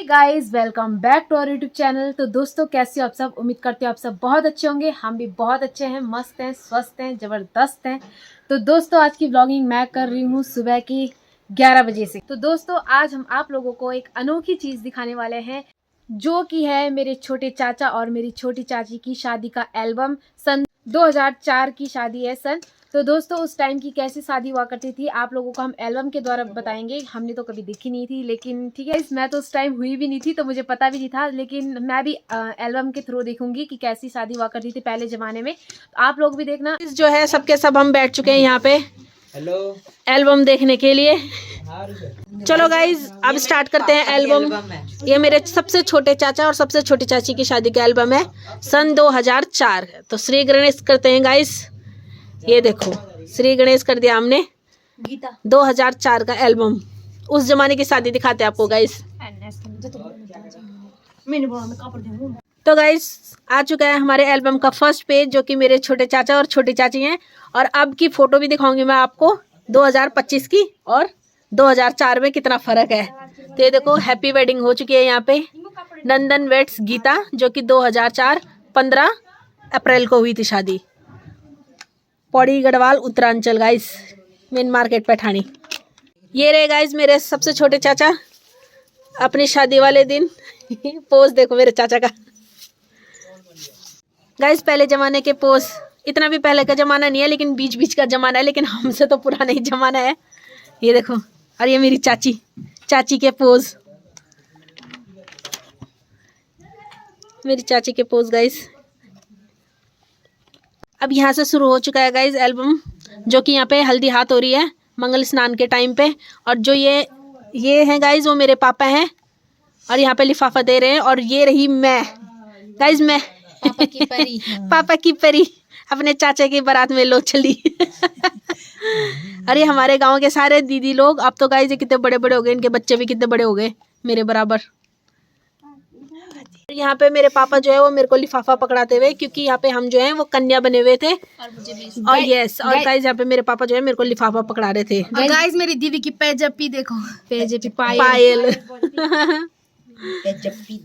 Guys welcome back to our YouTube channel. तो दोस्तों कैसे हो आप सब? उम्मीद करते हो आप सब बहुत अच्छे होंगे। हम भी बहुत अच्छे हैं, मस्त हैं, स्वस्थ हैं, ज़बरदस्त हैं। तो दोस्तों आज की व्लॉगिंग मैं कर रही हूँ सुबह की 11 बजे से। तो दोस्तों आज हम आप लोगों को एक अनोखी चीज़ दिखाने वाले हैं, जो कि है मेरे छोटे चाचा और मेरी छोटी चाची की शादी का एल्बम। सन 2004 की शादी है सन। तो दोस्तों उस टाइम की कैसी शादी हुआ करती थी आप लोगों को हम एल्बम के द्वारा बताएंगे। हमने तो कभी देखी नहीं थी, लेकिन ठीक है, मैं तो उस टाइम हुई भी नहीं थी तो मुझे पता भी नहीं था, लेकिन मैं भी एल्बम के थ्रू देखूंगी कि कैसी शादी हुआ करती थी पहले ज़माने में। तो आप लोग भी देखना। जो है सबके सब हम बैठ चुके हैं यहाँ पे हेलो एल्बम देखने के लिए। चलो गाइज अब स्टार्ट करते हैं एल्बम। ये मेरे सबसे छोटे चाचा और सबसे छोटी चाची की शादी का एल्बम है, सन 2004। तो श्री गणेश करते हैं गाइज। ये देखो श्री गणेश कर दिया हमने। गीता 2004 का एल्बम, उस जमाने की शादी दिखाते हैं आपको गाइस। तो गाइस आ चुका है हमारे एल्बम का फर्स्ट पेज, जो कि मेरे छोटे चाचा और छोटी चाची हैं। और अब की फोटो भी दिखाऊंगी मैं आपको 2025 की और 2004 में कितना फर्क है। तो ये देखो हैप्पी वेडिंग हो चुकी है यहाँ पे। नंदन वेट्स गीता, जो कि 2004 15 अप्रैल को हुई थी शादी। Pauri Garhwal Uttaranchal guys, main market Paithani. ये रहे गाइस मेरे सबसे छोटे चाचा अपनी शादी वाले दिन। पोज देखो मेरे चाचा का गाइस, पहले जमाने के पोज। इतना भी पहले का जमाना नहीं है, लेकिन बीच बीच का जमाना है, लेकिन हमसे तो पुराना ही जमाना है। ये देखो, और ये मेरी चाची, चाची के पोज, मेरी चाची के पोज गाइस। अब यहाँ से शुरू हो चुका है गाइज एल्बम, जो कि यहाँ पे हल्दी हाथ हो रही है मंगल स्नान के टाइम पे। और जो ये हैं गाइज वो मेरे पापा हैं, और यहाँ पे लिफाफा दे रहे हैं। और ये रही मैं गाइज, मैं पापा की परी पापा की परी अपने चाचा की बारात में लो चली। और ये हमारे गांव के सारे दीदी लोग। अब तो गाइज ये कितने बड़े बड़े हो गए, इनके बच्चे भी कितने बड़े हो गए मेरे बराबर। यहाँ पे मेरे पापा जो है वो मेरे को लिफाफा पकड़ाते हुए, क्योंकि यहाँ पे हम जो है वो कन्या बने हुए थे। और मुझे भी। और यस, और गाइस यहाँ पे मेरे पापा जो है मेरे को लिफाफा पकड़ा रहे थे। गाइस मेरी दीदी की पैजप्पी देखो, पैजप्पी पायल।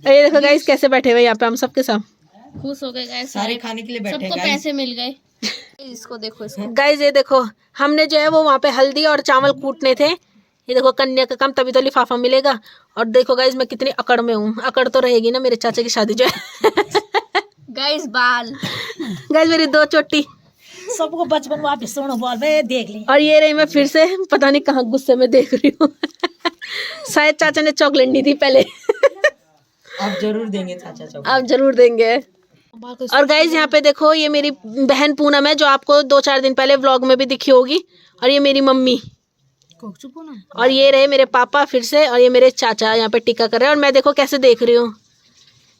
ये देखो गाइस कैसे बैठे हुए यहाँ पे हम सबके सब खुश हो गए गाइस, सारे खाने के लिए बैठे, सबको पैसे मिल गए। इसको देखो, इसको गाइस ये देखो, हमने जो है वो वहाँ पे हल्दी और चावल कूटने थे। ये देखो कन्या का काम, तभी तो लिफाफा मिलेगा। और देखो गाइस मैं कितनी अकड़ में हूँ। अकड़ तो रहेगी ना मेरे चाचा की शादी जो है। गाइस बाल, गाइस मेरी 2 चोटी, सबको बचपन वापस सुनो बोल में देख ली। और ये रही मैं फिर से पता नहीं कहाँ गुस्से में देख रही हूँ। शायद चाचा ने चॉकलेट दी थी पहले। आप जरूर देंगे चाचा चॉकलेट, आप जरूर देंगे। और गाइज यहाँ पे देखो, ये मेरी बहन पूनम है, जो आपको 2-4 दिन पहले व्लॉग में भी दिखी होगी। और ये मेरी मम्मी, और ये रहे मेरे पापा फिर से। और ये मेरे चाचा यहाँ पे टीका कर रहे हैं, और मैं देखो कैसे देख रही हूँ।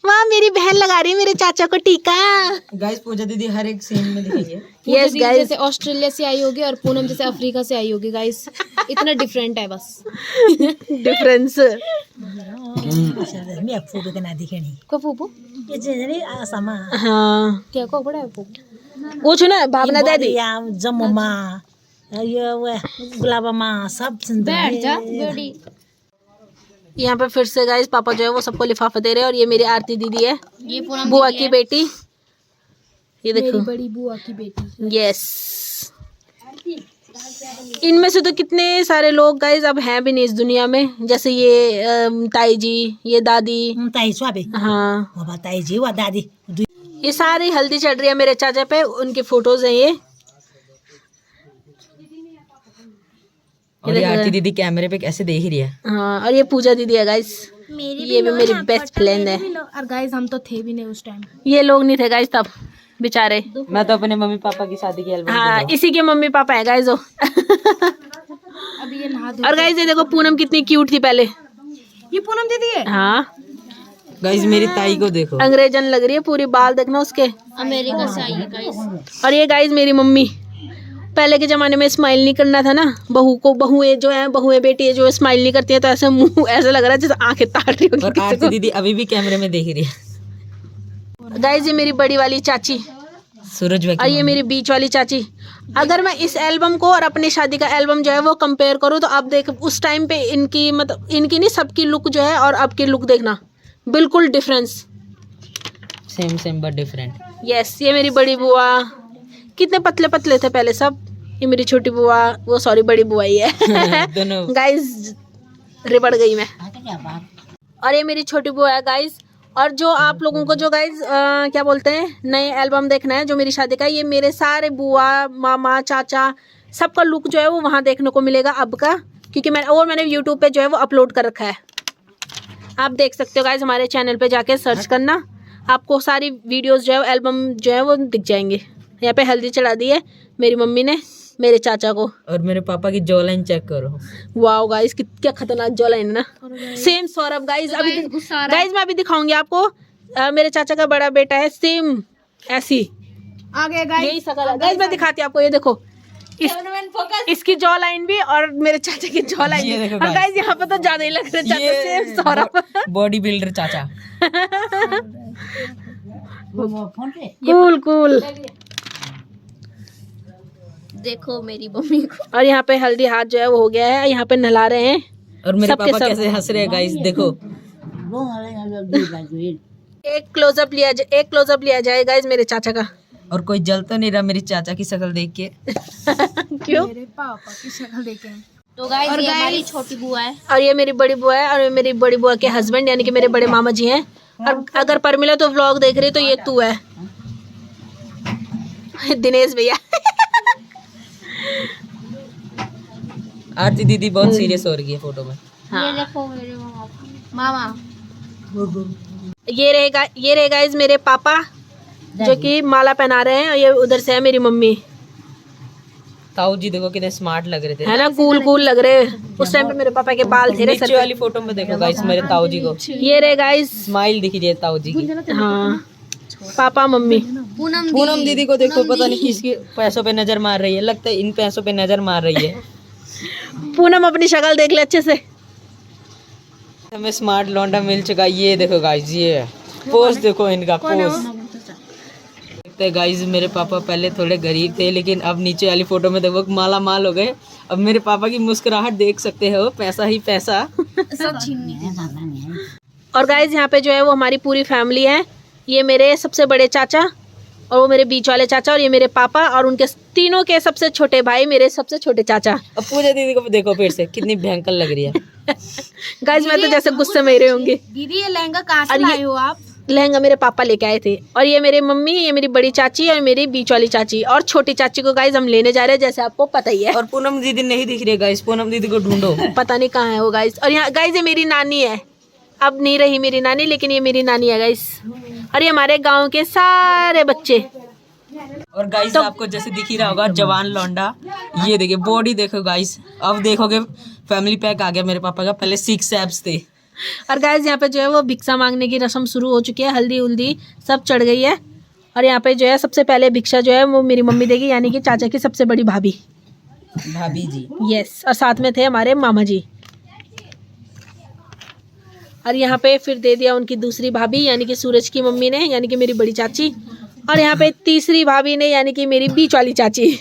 वाह, मेरी बहन लगा रही है मेरे चाचा को टीका। गाइस पूजा दीदी हर एक सीन में दिखेंगे। यस गाइस, जैसे ऑस्ट्रेलिया से आई होगी और पूनम जैसे अफ्रीका से आई होगी गाइस। इतना डिफरेंट है बस। डिफरेंस। मैं फोटो के ना दिखेनी को फूफू ये जरी आसमा। हाँ क्या को बड़ा है फूफू? पूछो ना भावना दादी। जम्मा ये वो गुलाबमा सब बैठ जा बेटी। यहाँ पे फिर से गाइस पापा जो है वो सबको लिफाफा दे रहे हैं। और ये मेरी आरती दीदी है, ये पूनम बुआ दीदी की है, बेटी। ये देखो, मेरी बड़ी बुआ की बेटी। यस। इनमें से तो कितने सारे लोग गाइस अब हैं भी नहीं इस दुनिया में, जैसे ये ताई जी, ये दादी, ताई स्वाबे। हाँ वो ताई जी वो दादी, ये सारी हल्दी चढ़ रही है मेरे चाचा पे, उनकी फोटोज हैं ये। और ये आरती दीदी कैमरे पे कैसे देख रही है। हाँ, और ये पूजा दीदी है गाइस, ये भी मेरी बेस्ट फ्रेंड है। और गाइस हम तो थे भी नहीं उस टाइम, ये लोग नहीं थे गाइस तब बेचारे। मैं तो अपने मम्मी पापा की शादी की एल्बम। हाँ, इसी के मम्मी पापा है गाइस वो। अब ये नहा धो। और गाइस ये देखो पूनम कितनी क्यूट थी पहले। ये पूनम दीदी है। हाँ गाइस मेरी ताई को देखो, अंग्रेजन लग रही है पूरी, बाल देखना उसके। अमेरिका से आई है गाइस। और ये गाइस मेरी मम्मी। पहले के जमाने में स्माइल नहीं करना था ना, बहुएं जो है, बहुएं बेटी जो स्माइल नहीं करती है, तो ऐसे मुंह ऐसा लग रहा है जैसे आंखें ताड़ रही होगी। और आरती दीदी अभी भी कैमरे में देख रही है। गाइस ये मेरी बड़ी वाली चाची, सूरज भाई और ये मेरी बीच वाली चाची। अगर मैं इस एल्बम को और अपनी शादी का एल्बम जो है वो कंपेयर करूँ तो आप देख उस टाइम पे इनकी मतलब इनकी नहीं सबकी लुक जो है और अब की लुक देखना बिल्कुल difference. Same but different. Yes, ये मेरी बड़ी बुआ, कितने पतले पतले थे पहले सब। ये मेरी छोटी बुआ, वो सॉरी बड़ी बुआ ही है दोनों। गाइस रिबड़ गई मैं। और ये मेरी छोटी बुआ है गाइस। और जो आप लोगों को जो गाइस क्या बोलते हैं नए एल्बम देखना है जो मेरी शादी का, ये मेरे सारे बुआ मामा चाचा सबका लुक जो है वो वहाँ देखने को मिलेगा अब का, क्योंकि मैंने यूट्यूब पे जो है वो अपलोड कर रखा है। आप देख सकते हो गाइस, हमारे चैनल पे जाके सर्च करना, आपको सारी वीडियोस जो है एल्बम जो है वो दिख जाएंगे। यहाँ पे हल्दी चढ़ा दी है मेरी मम्मी ने मेरे चाचा को। और मेरे पापा की जॉ लाइन चेक करो। वाओ गाइस, क्या खतरनाक जॉ लाइन है ना। सेम सौरभ गाइस, अभी गाइस मैं अभी दिखाऊंगी आपको। मेरे चाचा का बड़ा बेटा है, सेम ऐसी आगे यही शकल है गाइस। मैं दिखाती हूँ आपको, ये देखो इसकी जॉ लाइन भी और मेरे चाचा की जॉ लाइन ये भी। देखो और गाइस यहाँ पे तो ज्यादा ही लग रहा है चाचा सेम सौरभ। बॉडी बिल्डर चाचा। कूल देखो मेरी मम्मी को। और यहाँ पे हल्दी हाथ जो है वो हो गया है, यहाँ पे नहला रहे हैं। और मेरे सबके पापा सब। कैसे हंस रहे हैं गाइस, देखो। एक क्लोजअप लिया जाए गाइस मेरे चाचा का। और कोई जल तो नहीं रहा मेरी चाचा की शक्ल देख के। क्यों? मेरे पापा की शक्ल देखे। तो गाइस ये हमारी छोटी बुआ है और ये मेरी बड़ी बुआ है, और ये मेरी बड़ी बुआ के हस्बैंड यानी कि मेरे बड़े मामा जी हैं। और अगर परमिला तो व्लॉग देख रही तो ये तू है दिनेश भैया। आरती दीदी बहुत सीरियस हो रही है फोटो में। हाँ। ये देखो मेरे मामा। ये रहे गाइस मेरे पापा जो कि माला पहना रहे हैं, और ये उधर से है मेरी मम्मी। ताऊ जी देखो कितने स्मार्ट लग रहे थे, है ना, कूल लग रहे। उस टाइम पे मेरे पापा के बाल थे नीचे वाली फोटो में देखो गाइस मेरे ताऊ जी को। ये रहे गाइस, स्माइल दिखी रही है ताऊ जी की। हाँ पापा मम्मी। पूनम दीदी को देखो, पता नहीं किसके पैसों पे नजर मार रही है, लगता है इन पैसों पे नजर मार रही है। पूनम अपनी शक्ल देख ले अच्छे से। हमें स्मार्ट लौंडा मिल चुका। ये देखो गाइस, ये पोज देखो इनका पोज। लगता है गाइस मेरे पापा पहले थोड़े गरीब थे, लेकिन अब नीचे वाली फोटो में देखो माला माल हो गए। अब मेरे पापा की मुस्कुराहट देख सकते हो, पैसा ही पैसा। और गाइज यहाँ पे जो है वो हमारी पूरी फैमिली है। ये मेरे सबसे बड़े चाचा, और वो मेरे बीच वाले चाचा, और ये मेरे पापा, और उनके तीनों के सबसे छोटे भाई मेरे सबसे छोटे चाचा। अब पूजा दीदी को देखो फिर से कितनी भयंकर लग रही है। गाइज मैं तो जैसे गुस्से में ही रहे होंगे। दीदी ये लहंगा कहाँ से लाए हो आप? लहंगा मेरे पापा लेके आए थे। और ये मेरी मम्मी, ये मेरी बड़ी चाची, और मेरी बीच वाली चाची, और छोटी चाची को गाइज हम लेने जा रहे हैं, जैसे आपको पता ही है। और पूनम दीदी नहीं दिख रही है गाइस, पूनम दीदी को ढूंढो। पता नहीं कहाँ है वो गाइज। और यहाँ गाइज ये मेरी नानी है, अब नहीं रही मेरी नानी, लेकिन ये मेरी नानी है गाइज। और ये हमारे गाँव के सारे बच्चे। और गाइस आपको जैसे दिख ही रहा होगा जवान लौंडा। ये देखिए बॉडी देखो गाइस। अब देखोगे फैमिली पैक आ गया मेरे पापा का, पहले 6 एब्स थे। और गाइस यहाँ पे जो है वो भिक्षा मांगने की रस्म शुरू हो चुकी है, हल्दी उल्दी सब चढ़ गई है। और यहाँ पे जो है सबसे पहले भिक्षा जो है वो मेरी मम्मी देगी, यानी कि चाचा की सबसे बड़ी भाभी जी। यस, और साथ में थे हमारे मामा जी। और यहाँ पे फिर दे दिया उनकी दूसरी भाभी, यानी कि सूरज की मम्मी ने, यानी कि मेरी बड़ी चाची। और यहाँ पे तीसरी भाभी ने, यानी कि मेरी बीच वाली चाची।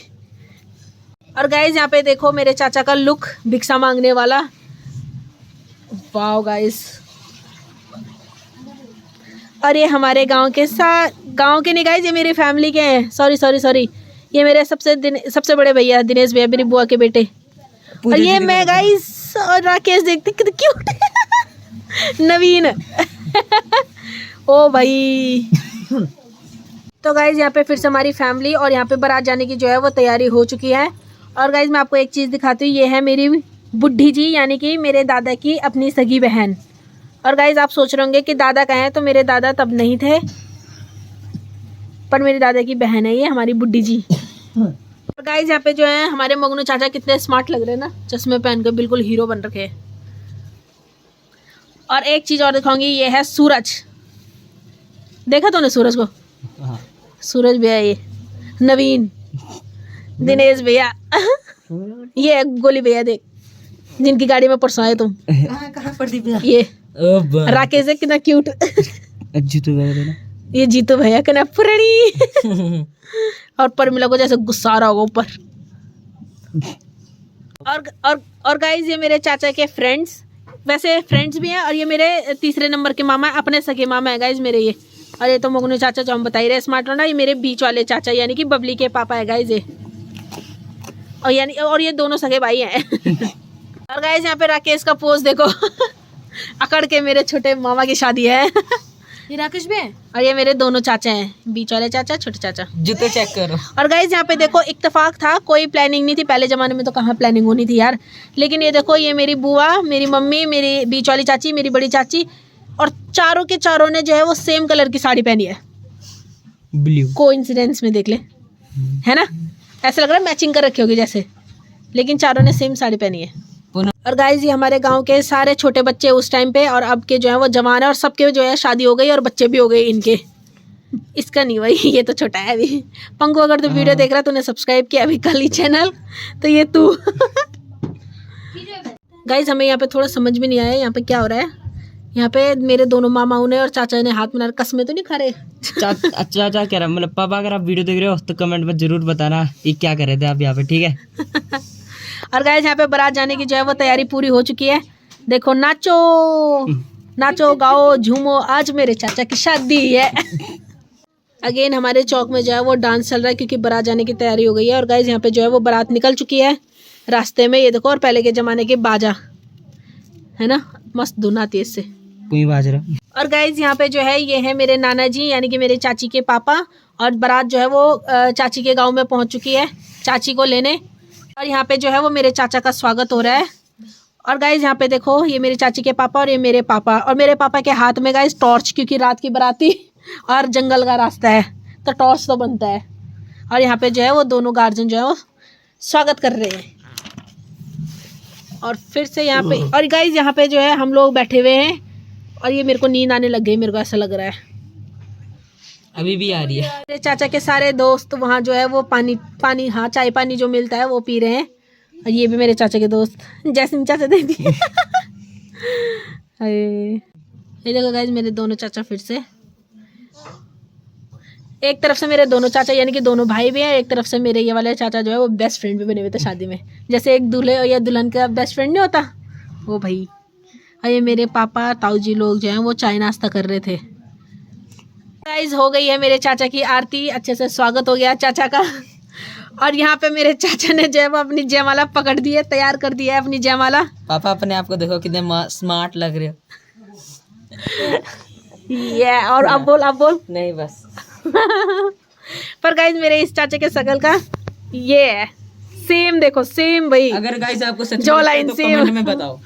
और गाइज यहाँ पे देखो मेरे चाचा का लुक भिक्षा मांगने वाला। Wow guys. और ये हमारे गांव के गांव के नहीं गाइस, ये मेरी फैमिली के हैं। सॉरी ये मेरे सबसे बड़े भैया दिनेश भैया, मेरी बुआ के बेटे। और ये मैं गाइस, और राकेश देखते कितने क्यूट है। नवीन। ओ भाई। तो गाइज यहाँ पे फिर से हमारी फैमिली, और यहाँ पे बारात जाने की जो है वो तैयारी हो चुकी है। और गाइज मैं आपको एक चीज़ दिखाती हूँ, ये है मेरी बुढ़ी जी, यानी कि मेरे दादा की अपनी सगी बहन। और गाइज आप सोच रहे होंगे कि दादा कहाँ हैं, तो मेरे दादा तब नहीं थे, पर मेरे दादा की बहन है ये हमारी बुढ़ी जी। और गाइज यहाँ पे जो है हमारे मगनू चाचा कितने स्मार्ट लग रहे हैं ना, चश्मे पहन कर बिल्कुल हीरो बन रखे। और एक चीज़ और दिखाऊंगी, ये है सूरज। देखा तूने सूरज को? सूरज भैया, ये नवीन, दिनेश भैया, ये गोली भैया देख, जिनकी गाड़ी में परसों आए तुम। ये राकेश है, कितना क्यूट। ये जीतू भैया का ना पुरानी और परमिला को जैसे गुस्सा आ रहा होगा ऊपर। और गाइज ये मेरे चाचा के फ्रेंड्स, वैसे फ्रेंड्स भी हैं, और ये मेरे तीसरे नंबर के मामा, अपने सगे मामा है गाइज मेरे ये। और ये तो मगनू चाचा जो हम बता ही रहे स्मार्ट ना, ये मेरे बीच वाले चाचा यानी कि बबली के पापा है गाइज ये। और ये दोनों सगे भाई हैं। और गाइज यहाँ पे राकेश का पोज देखो अकड़ के मेरे छोटे मामा की शादी है। ये राकेश भी है और ये मेरे दोनों चाचा हैं, बीच वाले चाचा छोटे चाचा। जूते चेक करो। और गाइज यहाँ पे देखो इत्तेफाक था, कोई प्लानिंग नहीं थी, पहले ज़माने में तो कहाँ प्लानिंग होनी थी यार। लेकिन ये देखो ये मेरी बुआ, मेरी मम्मी, मेरी बीच वाली चाची, मेरी बड़ी चाची, और चारों के चारों ने जो है वो सेम कलर की साड़ी पहनी है। ब्लू कोइंसिडेंस में देख ले, है ना, ऐसा लग रहा है मैचिंग कर रखी होगी जैसे, लेकिन चारों ने सेम साड़ी पहनी है। और गाइज ये हमारे गांव के सारे छोटे बच्चे उस टाइम पे और अब के जो है वो जवान है, और सबके जो है शादी हो गई और बच्चे भी हो गए इनके। इसका नहीं भाई, ये तो छोटा है अभी। पंकु अगर तू वीडियो देख रहा है, तूने सब्सक्राइब किया अभी कल ही चैनल, तो ये तू। गाइज हमें यहाँ पे थोड़ा समझ में नहीं आया यहाँ पे क्या हो रहा है। यहाँ पे मेरे दोनों मामाओं ने और चाचा ने हाथ मिला, कसमें तो नहीं खा रहे। चाचा कह रहा, मतलब पापा अगर आप वीडियो देख रहे हो तो कमेंट में जरूर बताना ये क्या कर रहे थे आप यहाँ पे, ठीक है। और गाइस यहाँ पे बारात जाने की जो है वो तैयारी पूरी हो चुकी है। देखो नाचो नाचो गाओ झूमो, आज मेरे चाचा की शादी है। अगेन हमारे चौक में जो है वो डांस चल रहा है क्योंकि बारात जाने की तैयारी हो गई है। और गाइस यहाँ पे जो है वो बारात निकल चुकी है रास्ते में, ये देखो। और पहले के जमाने के बाजा है ना, मस्त धुन आती है इससे, कोई बाज रहा। और गाइज यहाँ पे जो है ये है मेरे नाना जी यानी कि मेरे चाची के पापा। और बारात जो है वो चाची के गांव में पहुंच चुकी है चाची को लेने। और यहाँ पे जो है वो मेरे चाचा का स्वागत हो रहा है। और गाइज यहाँ पे देखो ये मेरी चाची के पापा और ये मेरे पापा, और मेरे पापा के हाथ में गाइज टॉर्च, क्योंकि रात की बाराती और जंगल का रास्ता है तो टॉर्च तो बनता है। और यहाँ पे जो है वो दोनों गार्जियन जो है वो स्वागत कर रहे हैं। और फिर से यहाँ पे, और गाइज यहाँ पे जो है हम लोग बैठे हुए हैं और ये मेरे को नींद आने लग गई, मेरे को ऐसा लग रहा है अभी भी आ रही है। मेरे चाचा के सारे दोस्त वहाँ जो है वो पानी हाँ चाय पानी जो मिलता है वो पी रहे हैं। और ये भी मेरे चाचा के दोस्त जैसे चाचा दे दिए। ये देखो गाइज मेरे दोनों चाचा, फिर से एक तरफ से मेरे दोनों चाचा यानी कि दोनों भाई भी हैं, एक तरफ से मेरे ये वाले चाचा जो है वो बेस्ट फ्रेंड भी बने हुए थे शादी में, जैसे एक दूल्हे या दुल्हन का बेस्ट फ्रेंड नहीं होता वो भाई। और ये मेरे पापा ताऊ जी लोग जो हैं वो चाय नाश्ता कर रहे थे। गाइस हो गई है मेरे चाचा की आरती, अच्छे से स्वागत हो गया चाचा का। और यहाँ पे मेरे चाचा ने जो है वो अपनी जयमाला पकड़ दी है, तैयार कर दिया है अपनी जयमाला। पापा अपने आप को देखो कितने स्मार्ट लग रहे हो। ये और अब बोल नहीं बस। पर गाइस मेरे इस चाचा के शकल का ये है सेम, देखो सेम भाई। अगर गाइस आपको सच जो में लाइन तो सेम कमेंट में बताओ।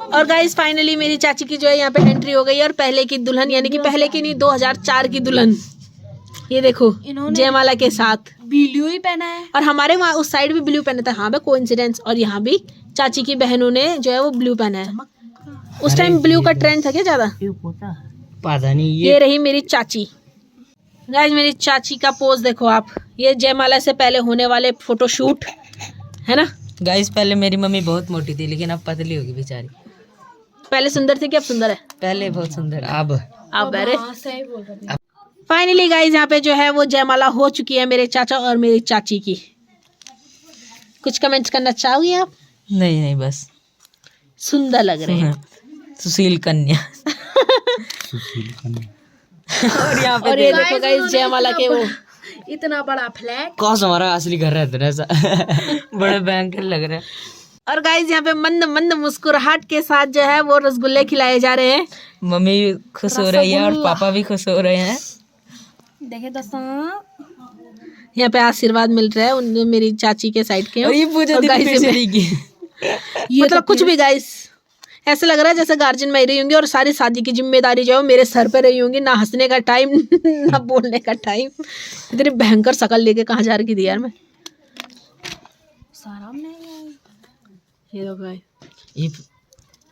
और गाइस फाइनली मेरी चाची की जो है यहाँ पे एंट्री हो गई है, और पहले की दुल्हन यानी कि पहले की नहीं 2004 की दुल्हन, ये देखो जयमाला के साथ ब्लू ही पहना है। और हमारे वहाँ उस साइड भी ब्लू पहना था। हाँ भाई कोइंसिडेंस। और यहाँ भी चाची की बहनों ने जो है वो ब्लू पहना है। उस टाइम ब्लू का ट्रेंड था क्या ज्यादा, पता नहीं। ये रही मेरी चाची। गाइस मेरी चाची का पोज देखो आप, ये जयमाला से पहले होने वाले फोटोशूट है ना। गाइस पहले मेरी मम्मी बहुत मोटी थी लेकिन अब पतली होगी बेचारी। पहले सुंदर थी कि अब सुंदर है? पहले बहुत सुंदर, अब अरे फाइनली गाइस यहाँ पे जो है वो जयमाला हो चुकी है मेरे चाचा और मेरी चाची की। कुछ कमेंट्स करना चाहोगे आप? नहीं बस सुंदर लग रहे हैं। सुशील कन्या। और यहाँ पे और ये देखो गाइस जयमाला के वो इतना बड़ा फ्लैट, कौन हमारा असली घर रहता है ऐसा। बड़े भयंकर लग रहे हैं। और गाइस यहाँ पे मंद मंद मुस्कुराहट के साथ जो है वो रसगुल्ले खिलाए जा रहे हैं। मम्मी खुश हो रही है और पापा भी खुश हो रहे हैं। देखे दोस्तों यहाँ पे आशीर्वाद मिल रहा है उन मेरी चाची के साइड के। और ये पूजा और दीदी गाइस फिर से ये की। मतलब कुछ भी गाइस ऐसा लग रहा है जैसे गार्जियन में रही होंगी और सारी शादी की जिम्मेदारी जो है मेरे सर पे रही होंगी। ना हंसने का टाइम ना बोलने का टाइम। इतनी भयंकर शकल लेके कहाँ जा रही थी यार मैं। सारा में ये लो गाइस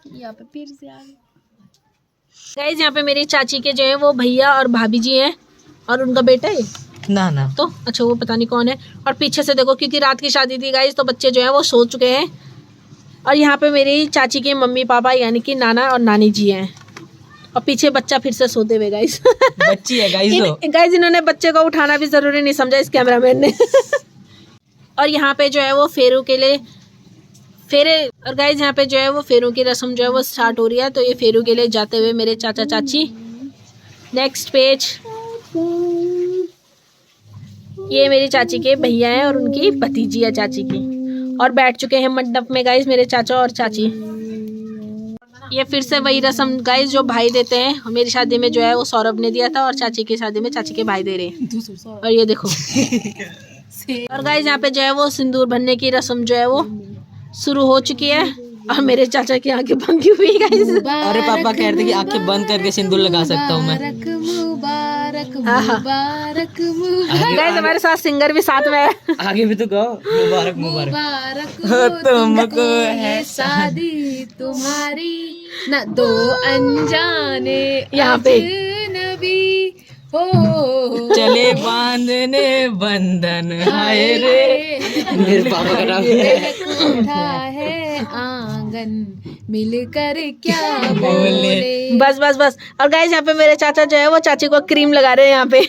यहाँ पे फिर से आ गई। गाइस यहाँ पे मेरी चाची के जो है वो भैया और भाभी जी हैं और उनका बेटा है ना तो अच्छा वो पता नहीं कौन है। और पीछे से देखो क्योंकि रात की शादी थी गाइस तो बच्चे जो है वो सो चुके हैं। और यहाँ पे मेरी चाची के मम्मी पापा यानी कि नाना और नानी जी हैं। और पीछे बच्चा फिर से सोते हुए गाइस। बच्ची है गाइस वो। गाइस इन्होंने बच्चे को उठाना भी जरूरी नहीं समझा इस कैमरामैन ने। और यहाँ पे जो है वो फेरों के लिए और गाइस यहाँ पे जो है वो फेरों की रस्म जो है वो स्टार्ट हो रही है। तो ये फेरों के लिए जाते हुए मेरे चाचा चाची। नेक्स्ट पेज, ये मेरी चाची के भैया हैं और उनकी भतीजी है चाची की, और बैठ चुके हैं मंडप में गाइस मेरे चाचा और चाची। ये फिर से वही रस्म गाइस जो भाई देते हैं। मेरी शादी में जो है वो सौरभ ने दिया था और चाची की शादी में चाची के भाई दे रहे हैं। और ये देखो। और गाइस यहाँ पे जो है वो सिंदूर भरने की रस्म जो है वो शुरू हो चुकी है और मेरे चाचा की आंखें बंद हुई गाइस। अरे पापा कह रहे थे कि आंखें बंद करके सिंदूर लगा सकता हूँ मैं। गाइस हमारे साथ सिंगर भी साथ में है। आगे भी तो कहो मुबारक मुबारक तुमको है शादी तुम्हारी ना दो अनजाने यहाँ पे नबी हो चले बांधने बंधन हाय रे। मेरे पापा का नाम है। उठा है आंगन मिलकर क्या बोले। बस बस बस। और गाइस यहाँ पे मेरे चाचा जो है वो चाची को क्रीम लगा रहे हैं। यहाँ पे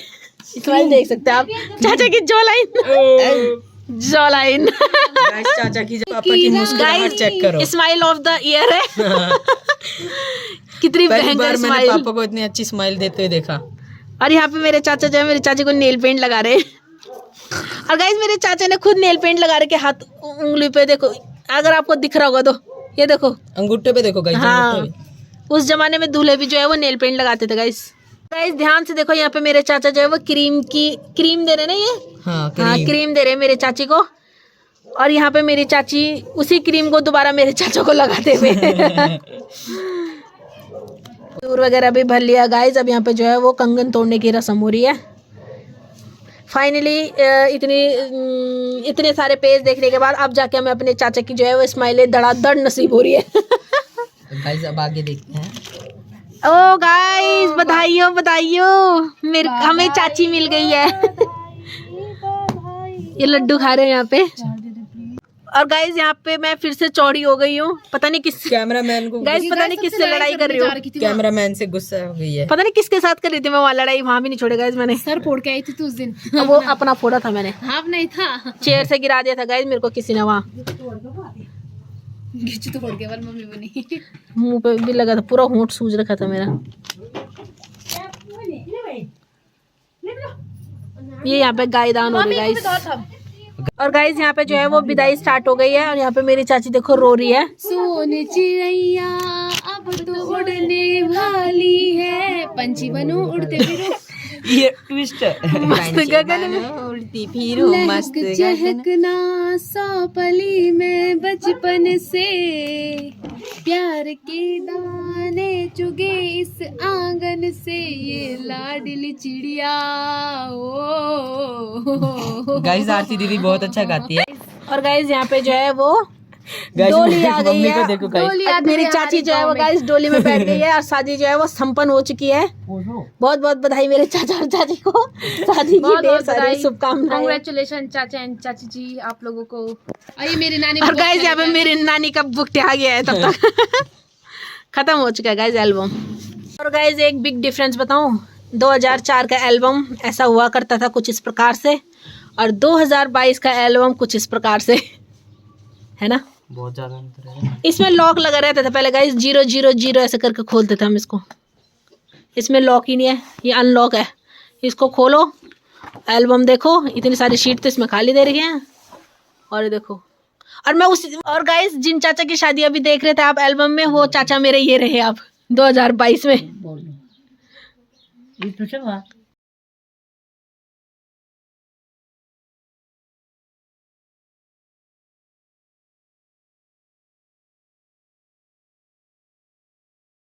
स्माइल देख सकते हैं आप चाचा की जो लाइन गाइस चाचा की पापा की मुस्कुराहट चेक करो। स्माइल ऑफ द ईयर है। कितनी पहली भयंकर बार मैंने स्माइल। पापा को इतनी अच्छी स्माइल देते हुए देखा। और यहाँ पे मेरे चाचा जो है मेरे चाची को नेल पेंट लगा रहे हैं। और गाइस मेरे चाचा ने खुद नेल पेंट लगा रखे हाथ उंगली पे। देखो अगर आपको दिख रहा होगा तो ये देखो अंगूठे पे देखो गाइस। हाँ, उस जमाने में दूल्हे भी जो है वो नेल पेंट लगाते थे गाइस। गाइस ध्यान से देखो यहाँ पे मेरे चाचा जो है वो क्रीम दे रहे ना ये। हाँ क्रीम दे रहे मेरे चाची को। और यहाँ पे मेरी चाची उसी क्रीम को दोबारा मेरे चाचा को लगाते हुए। दूर वगैरह भी भर लिया गाइस। अब यहाँ पे जो है वो कंगन तोड़ने की रस्म हो रही है। फाइनली इतने सारे पेज देखने के बाद अब जाके हमें अपने चाचा की जो है वो स्माइलें धड़ाधड़ नसीब हो रही है। गाइस अब आगे देखते हैं। ओ गाइस बधाइयों हमें चाची मिल गई है। ये लड्डू खा रहे हैं यहाँ पे। और गाइस यहाँ पे मैं फिर से चौड़ी हो गई हूँ। पता नहीं किस कैमरामैन को गाइस पता नहीं किससे लड़ाई कर रही हूँ। कैमरामैन से गुस्सा हो गई है। पता नहीं किसके साथ कर रही थी मैं वहाँ लड़ाई। वहाँ भी नहीं छोड़े गाइस मैंने। सर फोड़ के आई थी तू उस दिन। वो अपना फोड़ा था मैंने। हाँ नहीं था। चेयर से गिरा दिया था गाइस मेरे को किसी ने वहाँ। गिच्चू तो फोड़ के वाल मम्मी बनी। मुंह पे भी लगा था। पूरा होंठ सूज रखा था मेरा। ये यहाँ पे गायदान हो रही है गाइस। और गाइस यहाँ पे जो है वो विदाई स्टार्ट हो गई है। और यहाँ पे मेरी चाची देखो रो रही है। सोने चिड़ैया अब तो उड़ने वाली है, पंछी बनो उड़ते फिरो। ये ट्विस्ट है। मस्त गगन में उड़ती फिरो मस्त चहकना सौपली में बचपन से, प्यार के दाने चुगे इस आंगन से, ये लाडली चिड़िया ओ। गाइस आरती दीदी बहुत अच्छा गाती है। और गाइस यहाँ पे जो है वो गाइस डोली आ गई मम्मी है। को देखो गाइस। मेरी चाची जो है वो गाइस डोली में बैठ गई है और शादी जो है वो संपन्न हो चुकी है। बहुत बहुत बधाई मेरे चाचा और चाची को शादी की ढेर सारी शुभकामनाएं। कांग्रेचुलेशन चाचा एंड चाची जी आप लोगों को। ये मेरी नानी। और गाइस यहाँ पे मेरी नानी का बुक आ गया है तब तक। खत्म हो चुका है गाइस एल्बम। और गाइस एक बिग डिफरेंस बताऊं, 2004 का एल्बम ऐसा हुआ करता था कुछ इस प्रकार से, और 2022 का एल्बम कुछ इस प्रकार से, है ना। बहुत ज्यादा अंतर है। इसमें लॉक लगा रहता था पहले गाइस, 000 ऐसे करके खोलते थे हम इसको। इसमें लॉक ही नहीं है, ये अनलॉक है। इसको खोलो, एल्बम देखो, इतनी सारी शीट तो इसमें खाली दे रही हैं। और देखो, और गाइस जिन चाचा की शादी अभी देख रहे थे आप एल्बम में, वो चाचा मेरे ये रहे आप 2022 में।